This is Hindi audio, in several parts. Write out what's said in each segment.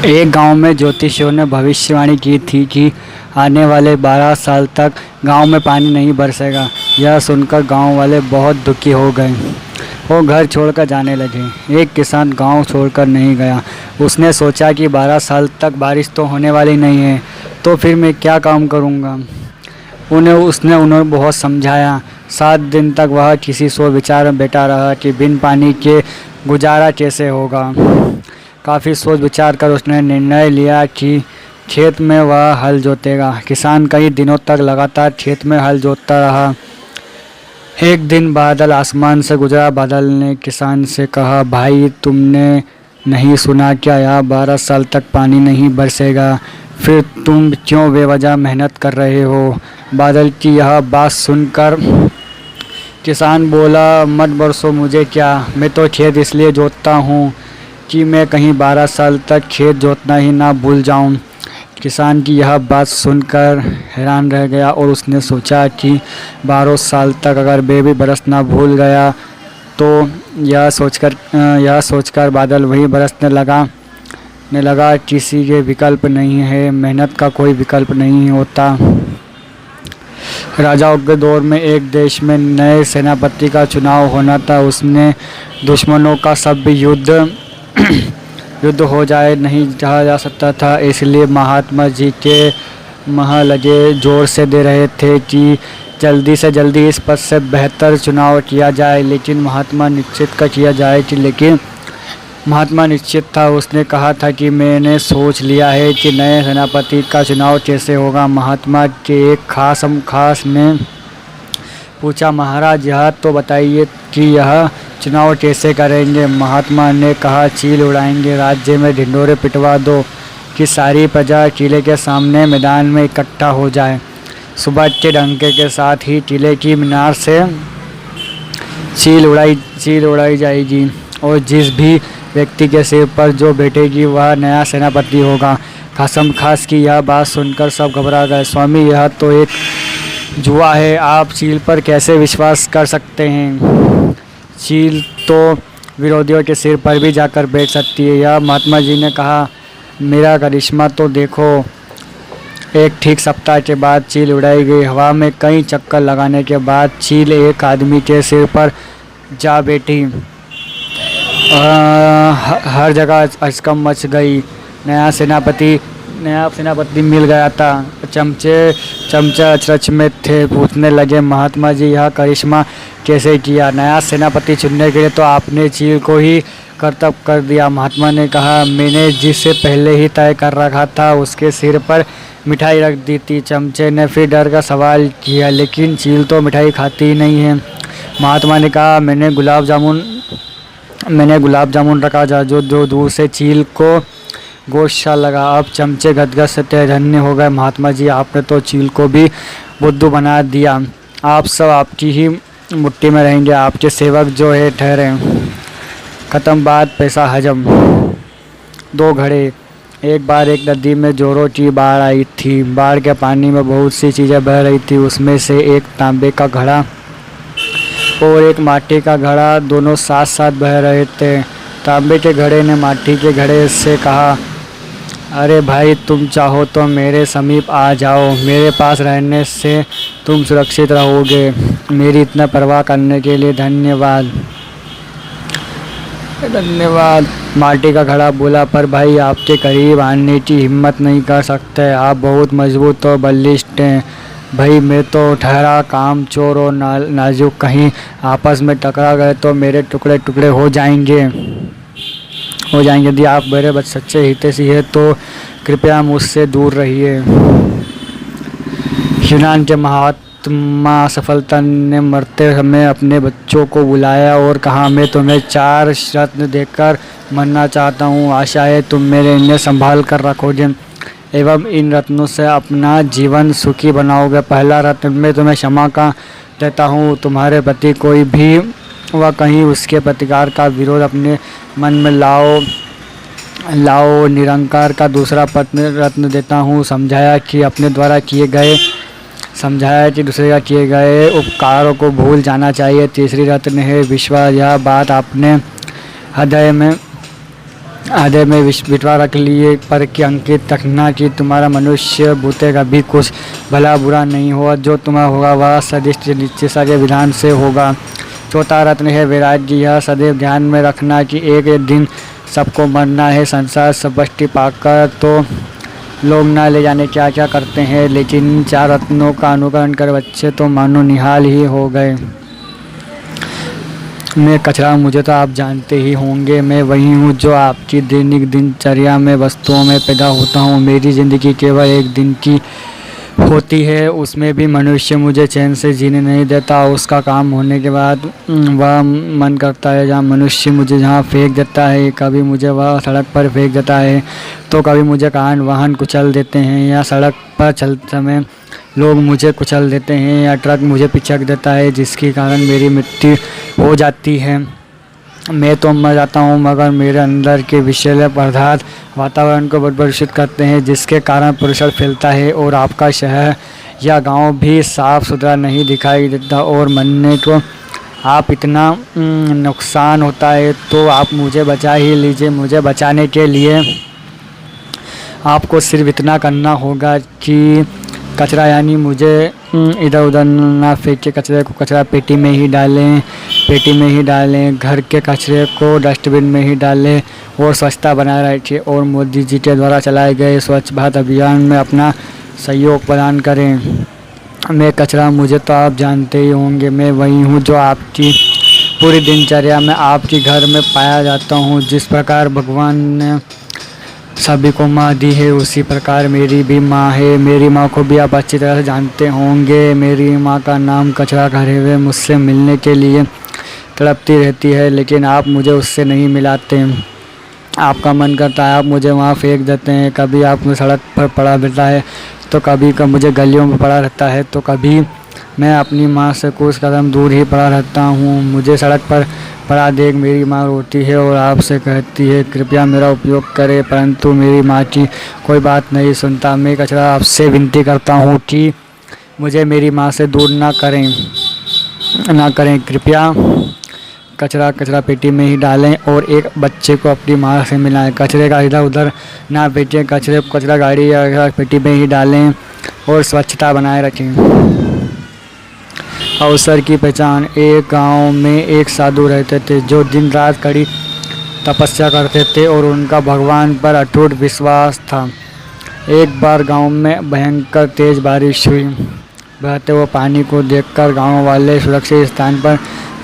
एक गांव में ज्योतिषियों ने भविष्यवाणी की थी कि आने वाले 12 साल तक गांव में पानी नहीं बरसेगा। यह सुनकर गांव वाले बहुत दुखी हो गए। वो घर छोड़कर जाने लगे। एक किसान गांव छोड़कर नहीं गया। उसने सोचा कि 12 साल तक बारिश तो होने वाली नहीं है, तो फिर मैं क्या काम करूंगा। उन्हें बहुत समझाया। 7 दिन तक वह किसी सोच विचार में बैठा रहा कि बिन पानी के गुजारा कैसे होगा। काफ़ी सोच विचार कर उसने निर्णय लिया कि खेत में वह हल जोतेगा। किसान कई दिनों तक लगातार खेत में हल जोतता रहा। एक दिन बादल आसमान से गुजरा। बादल ने किसान से कहा, भाई तुमने नहीं सुना क्या, यहाँ 12 साल तक पानी नहीं बरसेगा, फिर तुम क्यों बेवजह मेहनत कर रहे हो। बादल की यह बात सुनकर किसान बोला, मत बरसो मुझे क्या, मैं तो खेत इसलिए जोतता हूँ कि मैं कहीं 12 साल तक खेत जोतना ही ना भूल जाऊं। किसान की यह बात सुनकर हैरान रह गया और उसने सोचा कि 12 साल तक अगर मैं भी बरसना भूल गया तो यह सोचकर बादल वहीं बरसने लगा। किसी के विकल्प नहीं है, मेहनत का कोई विकल्प नहीं होता। राजाओं के दौर में एक देश में नए सेनापति का चुनाव होना था। उसने दुश्मनों का सब युद्ध हो जाए नहीं कहा जा सकता था, इसलिए महात्मा जी के महलजे जोर से दे रहे थे कि जल्दी से जल्दी इस पद से बेहतर चुनाव किया जाए। लेकिन महात्मा निश्चित था। उसने कहा था कि मैंने सोच लिया है कि नए सेनापति का चुनाव कैसे होगा। महात्मा के एक खास ने पूछा, महाराज यह तो बताइए कि यह चुनाव कैसे करेंगे। महात्मा ने कहा, चील उड़ाएंगे। राज्य में ढिंढोरे पिटवा दो कि सारी प्रजा किले के सामने मैदान में इकट्ठा हो जाए। सुबह के डंके के साथ ही किले की मीनार से चील उड़ाई जाएगी और जिस भी व्यक्ति के सिर पर जो बैठेगी वह नया सेनापति होगा। कसम खास की यह बात सुनकर सब घबरा गए। स्वामी यह तो एक जुआ है, आप चील पर कैसे विश्वास कर सकते हैं। चील तो विरोधियों के सिर पर भी जाकर बैठ सकती है। यह महात्मा जी ने कहा, मेरा करिश्मा तो देखो। एक ठीक सप्ताह के बाद चील उड़ाई गई। हवा में कई चक्कर लगाने के बाद चील एक आदमी के सिर पर जा बैठी। हर जगह हड़कंप मच गई। नया सेनापति मिल गया था। चमचे अचरज में थे। पूछने लगे, महात्मा जी यह करिश्मा कैसे किया। नया सेनापति चुनने के लिए तो आपने चील को ही कर्तव्य कर दिया। महात्मा ने कहा, मैंने जिसे पहले ही तय कर रखा था उसके सिर पर मिठाई रख दी थी। चमचे ने फिर डर का सवाल किया, लेकिन चील तो मिठाई खाती ही नहीं है। महात्मा ने कहा, मैंने गुलाब जामुन रखा था जो दूर से चील को गोश्त सा लगा। अब चमचे गदगद से धन्य हो गए। महात्मा जी आपने तो चील को भी बुद्धू बना दिया। आप सब आपकी ही मुट्ठी में रहेंगे, आपके सेवक जो है ठहरे। ख़त्म बात, पैसा हजम। 2 घड़े। एक बार एक नदी में जोरों की बाढ़ आई थी। बाढ़ के पानी में बहुत सी चीज़ें बह रही थी। उसमें से एक तांबे का घड़ा और एक माटी का घड़ा दोनों साथ साथ बह रहे थे। तांबे के घड़े ने माटी के घड़े से कहा, अरे भाई तुम चाहो तो मेरे समीप आ जाओ, मेरे पास रहने से तुम सुरक्षित रहोगे। मेरी इतना परवाह करने के लिए धन्यवाद। माटी का घड़ा बोला, पर भाई आपके करीब आने की हिम्मत नहीं कर सकते, आप बहुत मजबूत और बलिष्ठ हैं। भाई मैं तो ठहरा काम चोर और नाजुक, कहीं आपस में टकरा गए तो मेरे टुकड़े टुकड़े हो जाएंगे। यदि आप मेरे सच्चे हितैषी हैं तो कृपया मुझसे दूर रहिए। यूनान के महात्मा सफलता ने मरते समय अपने बच्चों को बुलाया और कहा, मैं तुम्हें 4 रत्न देकर मरना चाहता हूँ। आशा है तुम मेरे इन्हें संभाल कर रखोगे एवं इन रत्नों से अपना जीवन सुखी बनाओगे। पहला रत्न मैं तुम्हें क्षमा का देता हूँ। तुम्हारे प्रति कोई भी व कहीं उसके प्रतिकार का विरोध अपने मन में लाओ। निरंकार का दूसरा रत्न देता हूँ। समझाया कि दूसरे का किए गए उपकारों को भूल जाना चाहिए। तीसरी रत्न है विश्वास। यह बात अपने हृदय में आधे में बिठवा रख लिए पर कि अंकित रखना कि तुम्हारा मनुष्य भूते कभी कुछ भला बुरा नहीं हुआ, जो तुम्हारा होगा वह सदिष्ट निश्चय के विधान से होगा। चौथा रत्न है वैराग्य। यह सदैव ध्यान में रखना कि एक दिन सबको मरना है। संसार समष्टि पाकर तो लोग ना ले जाने क्या क्या करते हैं, लेकिन इन 4 रत्नों का अनुकरण कर बच्चे तो मानो निहाल ही हो गए। मैं कचरा, मुझे तो आप जानते ही होंगे। मैं वही हूँ जो आपकी दैनिक दिनचर्या में वस्तुओं में पैदा होता हूँ। मेरी ज़िंदगी केवल एक दिन की होती है, उसमें भी मनुष्य मुझे चैन से जीने नहीं देता। उसका काम होने के बाद वह मन करता है जहाँ मनुष्य मुझे जहाँ फेंक देता है। कभी मुझे वह सड़क पर फेंक देता है तो कभी मुझे वाहन कुचल देते हैं, या सड़क पर चलते समय लोग मुझे कुचल देते हैं, या ट्रक मुझे पिचक देता है, जिसके कारण मेरी मृत्यु हो जाती है। मैं तो मर जाता हूँ, मगर मेरे अंदर के विषैले पदार्थ वातावरण को प्रदूषित करते हैं, जिसके कारण प्रदूषण फैलता है और आपका शहर या गांव भी साफ सुथरा नहीं दिखाई देता। और मरने को आप इतना नुकसान होता है तो आप मुझे बचा ही लीजिए। मुझे बचाने के लिए आपको सिर्फ इतना करना होगा कि कचरा यानी मुझे इधर उधर ना फेंके, कचरे को कचरा पेटी में ही डालें, घर के कचरे को डस्टबिन में ही डालें और स्वच्छता बनाए रखें। और मोदी जी के द्वारा चलाए गए स्वच्छ भारत अभियान में अपना सहयोग प्रदान करें। मैं कचरा, मुझे तो आप जानते ही होंगे। मैं वही हूँ जो आपकी पूरी दिनचर्या में आपके घर में पाया जाता हूँ। जिस प्रकार भगवान ने सभी को माँ दी है, उसी प्रकार मेरी भी माँ है। मेरी माँ को भी आप अच्छी तरह से जानते होंगे। मेरी माँ का नाम कचरा घरे हुए मुझसे मिलने के लिए तड़पती रहती है, लेकिन आप मुझे उससे नहीं मिलाते। आपका मन करता है आप मुझे वहाँ फेंक देते हैं। कभी आप मुझे सड़क पर पड़ा रहता है तो कभी मुझे गलियों में पड़ा रहता है, तो कभी मैं अपनी माँ से कुछ कदम दूर ही पड़ा रहता हूँ। मुझे सड़क पर पड़ा देख मेरी माँ रोती है और आपसे कहती है कृपया मेरा उपयोग करें, परंतु मेरी माँ की कोई बात नहीं सुनता। मैं कचरा आपसे विनती करता हूँ कि मुझे मेरी माँ से दूर ना करें। कृपया कचरा पेटी में ही डालें और एक बच्चे को अपनी माँ से मिलाएं। कचरे का इधर उधर ना फेंकें, कचरा गाड़ी या पेटी में ही डालें और स्वच्छता बनाए रखें। अवसर की पहचान। एक गांव में एक साधु रहते थे जो दिन रात कड़ी तपस्या करते थे और उनका भगवान पर अटूट विश्वास था। एक बार गांव में भयंकर तेज बारिश हुई। बहते हुए पानी को देखकर गांव वाले सुरक्षित स्थान पर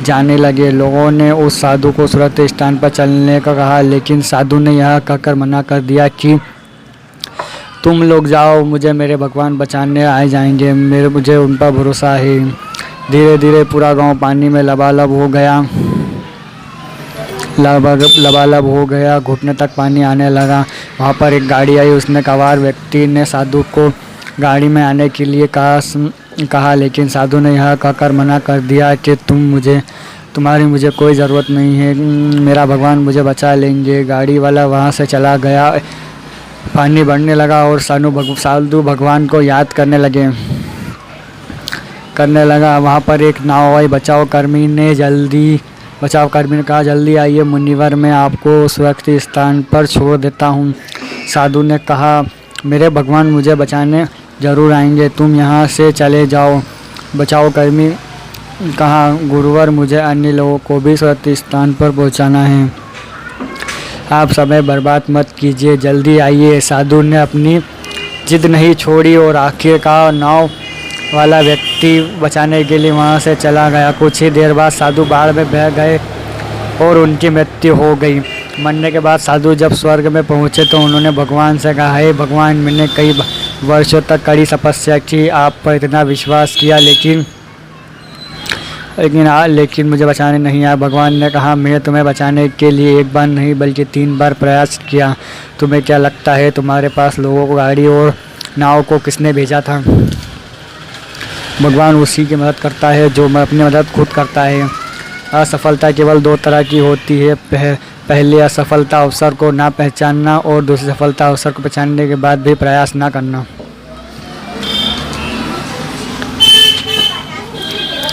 जाने लगे। लोगों ने उस साधु को सुरक्षित स्थान पर चलने का कहा, लेकिन साधु ने यह कहकर मना कर दिया कि तुम लोग जाओ, मुझे मेरे भगवान बचाने आ जाएंगे, मुझे उन पर भरोसा है। धीरे धीरे पूरा गांव पानी में लबालब हो गया। घुटने तक पानी आने लगा। वहाँ पर एक गाड़ी आई। उसमें सवार व्यक्ति ने साधु को गाड़ी में आने के लिए कहा, लेकिन साधु ने यह कहकर मना कर दिया कि तुम्हारी मुझे कोई ज़रूरत नहीं है, मेरा भगवान मुझे बचा लेंगे। गाड़ी वाला वहाँ से चला गया। पानी बढ़ने लगा और साधु भगवान को याद करने लगा। वहाँ पर एक नाव आई। बचाव कर्मी ने कहा जल्दी आइए मुनिवर, मैं आपको सुरक्षित स्थान पर छोड़ देता हूँ। साधु ने कहा मेरे भगवान मुझे बचाने ज़रूर आएंगे, तुम यहाँ से चले जाओ। बचाव कर्मी कहा गुरुवर, मुझे अन्य लोगों को भी सुरक्षित स्थान पर पहुँचाना है, आप समय बर्बाद मत कीजिए, जल्दी आइए। साधु ने अपनी जिद नहीं छोड़ी और आखिरकार नाव वाला व्यक्ति बचाने के लिए वहां से चला गया। कुछ ही देर बाद साधु बाढ़ में बह गए और उनकी मृत्यु हो गई। मरने के बाद साधु जब स्वर्ग में पहुंचे तो उन्होंने भगवान से कहा, हे भगवान, मैंने कई वर्षों तक कड़ी तपस्या की, आप पर इतना विश्वास किया, लेकिन मुझे बचाने नहीं आया। भगवान ने कहा मैं तुम्हें बचाने के लिए एक बार नहीं बल्कि 3 बार प्रयास किया। तुम्हें क्या लगता है तुम्हारे पास लोगों को, गाड़ी और नाव को किसने भेजा था? भगवान उसी की मदद करता है जो अपनी मदद खुद करता है। असफलता केवल 2 तरह की होती है। पहली असफलता अवसर को ना पहचानना और दूसरी सफलता अवसर को पहचानने के बाद भी प्रयास ना करना।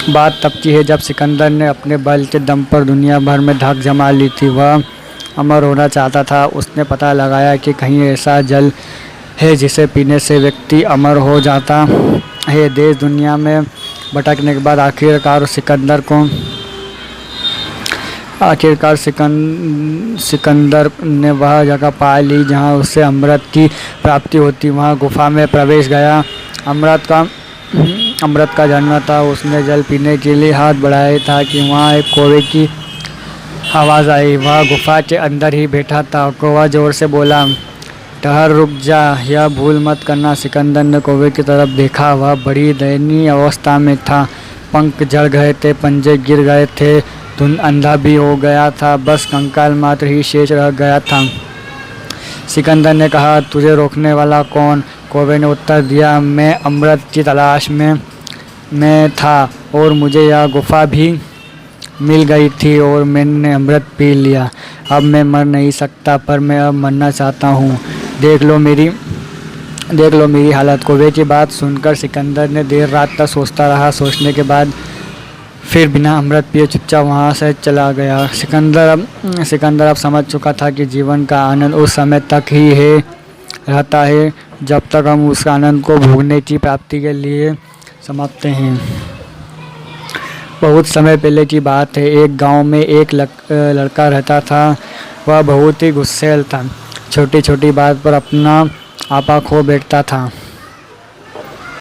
बात तब की है जब सिकंदर ने अपने बल के दम पर दुनिया भर में धाक जमा ली थी। वह अमर होना चाहता था। उसने पता लगाया कि कहीं ऐसा जल है जिसे पीने से व्यक्ति अमर हो जाता है। देश दुनिया में भटकने के बाद आखिरकार सिकंदर ने वह जगह पा ली जहाँ उससे अमृत की प्राप्ति होती। वहाँ गुफा में प्रवेश गया। अमृत का झरना था। उसने जल पीने के लिए हाथ बढ़ाया था कि वहाँ एक कौवे की आवाज़ आई। वह गुफा के अंदर ही बैठा था। कौवा ज़ोर से बोला, ठहर, रुक जा, यह भूल मत करना। सिकंदर ने कौवे की तरफ देखा। वह बड़ी दयनीय अवस्था में था। पंख झड़ गए थे, पंजे गिर गए थे, धुंध अंधा भी हो गया था, बस कंकाल मात्र ही शेष रह गया था। सिकंदर ने कहा, तुझे रोकने वाला कौन? कौवे ने उत्तर दिया, मैं अमृत की तलाश में था और मुझे यह गुफा भी मिल गई थी और मैंने अमृत पी लिया। अब मैं मर नहीं सकता, पर मैं अब मरना चाहता हूँ। देख लो मेरी हालत। कौवे की बात सुनकर सिकंदर ने देर रात तक सोचता रहा। सोचने के बाद फिर बिना अमृत पिए चुपचाप वहाँ से चला गया। सिकंदर अब समझ चुका था कि जीवन का आनंद उस समय तक ही रहता है जब तक हम उस आनंद को भोगने की प्राप्ति के लिए समझते हैं। बहुत समय पहले की बात है। एक गांव में एक लड़का रहता था। वह बहुत ही गुस्सैल था। छोटी छोटी बात पर अपना आपा खो बैठता था।